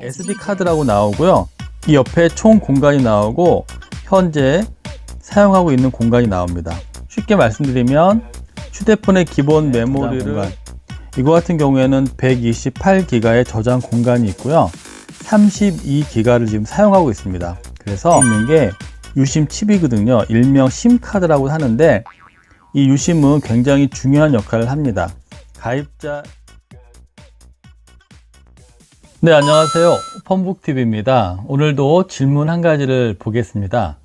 SD 카드라고 나오고요. 이 옆에 총 공간이 나오고 현재 사용하고 있는 공간이 나옵니다. 쉽게 말씀드리면 휴대폰의 기본 메모리를 이거 같은 경우에는 128기가의 저장 공간이 있고요. 32기가를 지금 사용하고 있습니다. 그래서 있는 게 유심 칩이거든요. 일명 심카드라고 하는데 이 유심은 굉장히 중요한 역할을 합니다. 가입자 네, 안녕하세요. 펀북TV입니다. 오늘도 질문 한 가지를 보겠습니다.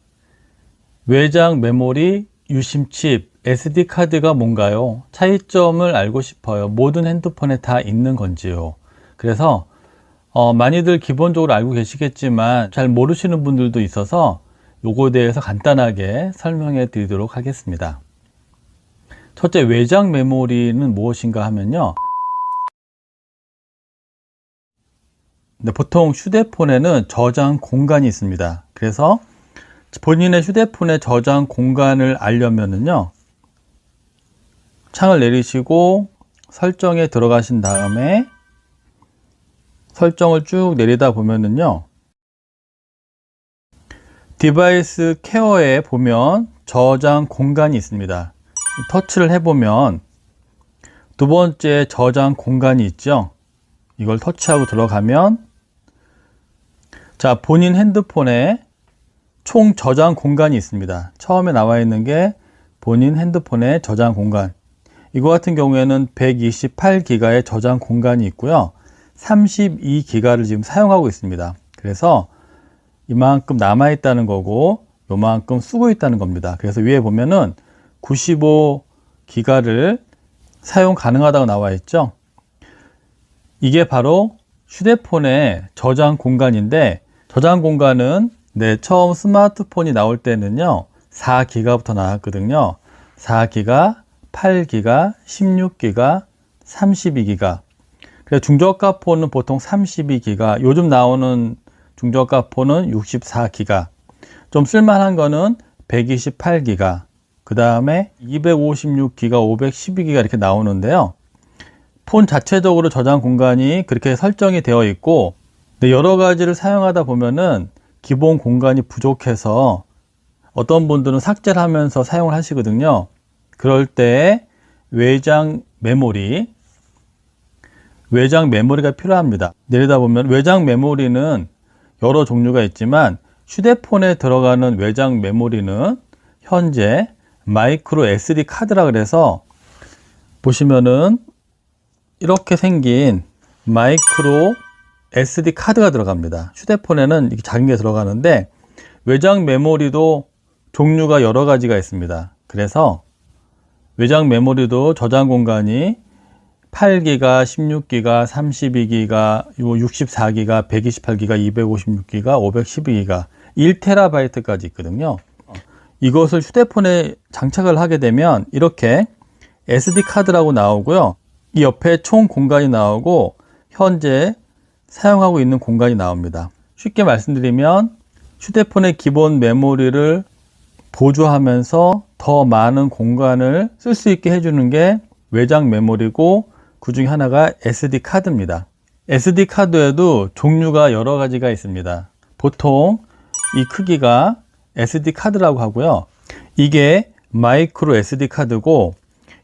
외장 메모리, 유심칩, SD카드가 뭔가요? 차이점을 알고 싶어요. 모든 핸드폰에 다 있는 건지요? 그래서 많이들 기본적으로 알고 계시겠지만 잘 모르시는 분들도 있어서 요거에 대해서 간단하게 설명해 드리도록 하겠습니다. 첫째, 외장 메모리는 무엇인가 하면요. 보통 휴대폰에는 저장 공간이 있습니다. 그래서 본인의 휴대폰의 저장 공간을 알려면은요, 창을 내리시고 설정에 들어가신 다음에 설정을 쭉 내리다 보면은요, 디바이스 케어에 보면 저장 공간이 있습니다. 터치를 해보면 두 번째 저장 공간이 있죠. 이걸 터치하고 들어가면 자, 본인 핸드폰에 총 저장 공간이 있습니다. 처음에 나와 있는 게 본인 핸드폰의 저장 공간. 이거 같은 경우에는 128기가의 저장 공간이 있고요. 32기가를 지금 사용하고 있습니다. 그래서 이만큼 남아 있다는 거고 요만큼 쓰고 있다는 겁니다. 그래서 위에 보면은 95기가를 사용 가능하다고 나와 있죠. 이게 바로 휴대폰의 저장 공간인데, 저장 공간은 처음 스마트폰이 나올 때는요 4기가부터 나왔거든요. 4기가, 8기가, 16기가, 32기가. 그래서 중저가 폰은 보통 32기가, 요즘 나오는 중저가 폰은 64기가, 좀 쓸만한 거는 128기가, 그 다음에 256기가, 512기가 이렇게 나오는데요. 폰 자체적으로 저장 공간이 그렇게 설정이 되어 있고, 여러 가지를 사용하다 보면은 기본 공간이 부족해서 어떤 분들은 삭제를 하면서 사용을 하시거든요. 그럴 때 외장 메모리가 필요합니다. 내려다보면 외장 메모리는 여러 종류가 있지만 휴대폰에 들어가는 외장 메모리는 현재 마이크로 SD 카드라 그래서 보시면은 이렇게 생긴 마이크로 SD 카드가 들어갑니다. 휴대폰에는 이렇게 작은 게 들어가는데 외장 메모리도 종류가 여러 가지가 있습니다. 그래서 외장 메모리도 저장 공간이 8기가, 16기가, 32기가, 64기가, 128기가, 256기가, 512기가, 1TB까지 있거든요. 이것을 휴대폰에 장착을 하게 되면 이렇게 SD 카드라고 나오고요. 이 옆에 총 공간이 나오고 현재 사용하고 있는 공간이 나옵니다. 쉽게 말씀드리면 휴대폰의 기본 메모리를 보조하면서 더 많은 공간을 쓸 수 있게 해주는 게 외장 메모리고, 그 중에 하나가 SD 카드입니다. SD 카드에도 종류가 여러 가지가 있습니다. 보통 이 크기가 SD 카드라고 하고요. 이게 마이크로 SD 카드고,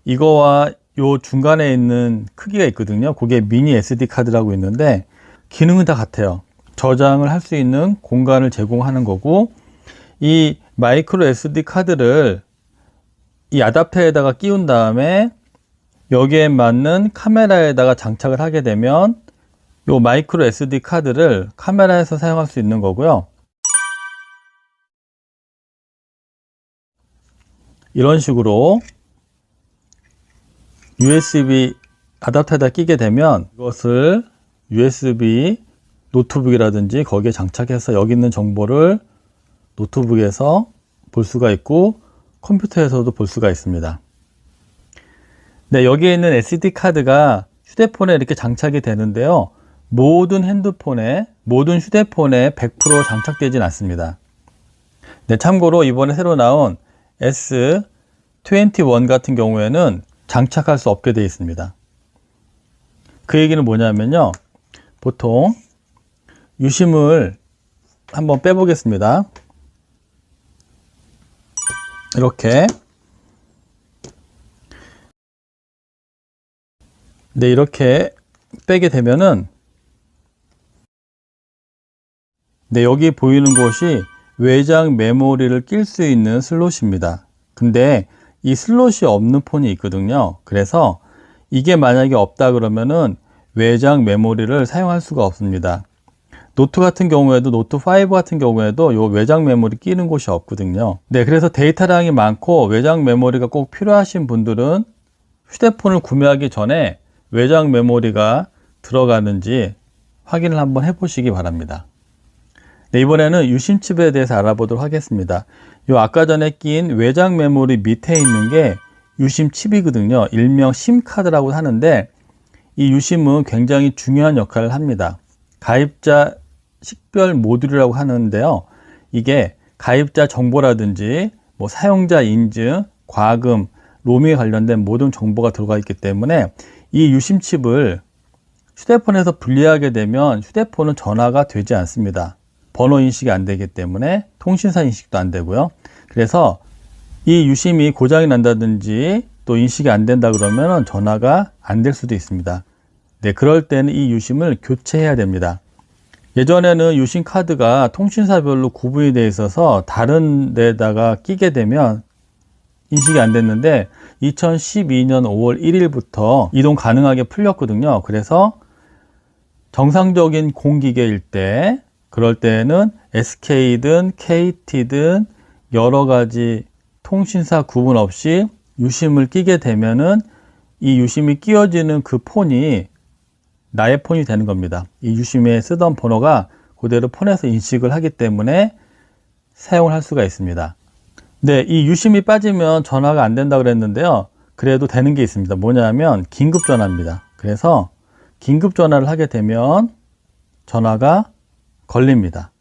이거와 요 중간에 있는 크기가 있거든요. 그게 미니 SD 카드라고 있는데 기능은 다 같아요. 저장을 할 수 있는 공간을 제공하는 거고, 이 마이크로 SD 카드를 이 어댑터에다가 끼운 다음에 여기에 맞는 카메라에다가 장착을 하게 되면 요 마이크로 SD 카드를 카메라에서 사용할 수 있는 거고요. 이런 식으로 USB 어댑터에다 끼게 되면 이것을 USB 노트북이라든지 거기에 장착해서 여기 있는 정보를 노트북에서 볼 수가 있고 컴퓨터에서도 볼 수가 있습니다. 네, 여기에 있는 SD 카드가 휴대폰에 이렇게 장착이 되는데요. 모든 휴대폰에 100% 장착되진 않습니다. 네, 참고로 이번에 새로 나온 S21 같은 경우에는 장착할 수 없게 되어 있습니다. 그 얘기는 뭐냐면요, 보통 유심을 한번 빼보겠습니다. 이렇게. 네, 이렇게 빼게 되면은, 네, 여기 보이는 곳이 외장 메모리를 낄 수 있는 슬롯입니다. 근데 이 슬롯이 없는 폰이 있거든요. 그래서 이게 만약에 없다 그러면은 외장 메모리를 사용할 수가 없습니다. 노트 같은 경우에도, 노트5 같은 경우에도 이 외장 메모리 끼는 곳이 없거든요. 네, 그래서 데이터량이 많고 외장 메모리가 꼭 필요하신 분들은 휴대폰을 구매하기 전에 외장 메모리가 들어가는지 확인을 한번 해보시기 바랍니다. 네, 이번에는 유심칩에 대해서 알아보도록 하겠습니다. 요 아까 전에 낀 외장 메모리 밑에 있는 게 유심칩이거든요. 일명 심카드라고 하는데, 이 유심은 굉장히 중요한 역할을 합니다. 가입자 식별 모듈이라고 하는데요. 이게 가입자 정보라든지 뭐 사용자 인증, 과금, 로밍에 관련된 모든 정보가 들어가 있기 때문에 이 유심칩을 휴대폰에서 분리하게 되면 휴대폰은 전화가 되지 않습니다. 번호 인식이 안 되기 때문에 통신사 인식도 안 되고요. 그래서 이 유심이 고장이 난다든지 또 인식이 안 된다 그러면 전화가 안 될 수도 있습니다. 네, 그럴 때는 이 유심을 교체해야 됩니다. 예전에는 유심 카드가 통신사별로 구분이 되어 있어서 다른 데다가 끼게 되면 인식이 안 됐는데 2012년 5월 1일부터 이동 가능하게 풀렸거든요. 그래서 정상적인 공기계일 때, 그럴 때는 SK든 KT든 여러 가지 통신사 구분 없이 유심을 끼게 되면은 이 유심이 끼워지는 그 폰이 나의 폰이 되는 겁니다. 이 유심에 쓰던 번호가 그대로 폰에서 인식을 하기 때문에 사용을 할 수가 있습니다. 네, 이 유심이 빠지면 전화가 안 된다고 그랬는데요. 그래도 되는 게 있습니다. 뭐냐면 긴급 전화입니다. 그래서 긴급 전화를 하게 되면 전화가 걸립니다.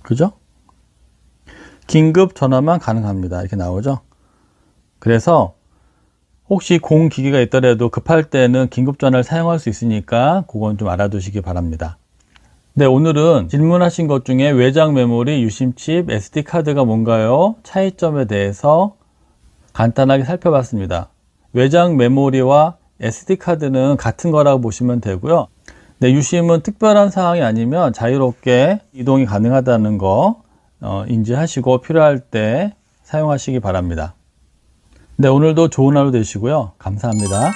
그죠? 긴급 전화만 가능합니다. 이렇게 나오죠. 그래서 혹시 공기기가 있더라도 급할 때는 긴급 전화를 사용할 수 있으니까 그건 좀 알아두시기 바랍니다. 네, 오늘은 질문하신 것 중에 외장 메모리, 유심칩, SD카드가 뭔가요? 차이점에 대해서 간단하게 살펴봤습니다. 외장 메모리와 SD카드는 같은 거라고 보시면 되고요. 네, 유심은 특별한 상황이 아니면 자유롭게 이동이 가능하다는 거 인지하시고 필요할 때 사용하시기 바랍니다. 네, 오늘도 좋은 하루 되시고요. 감사합니다.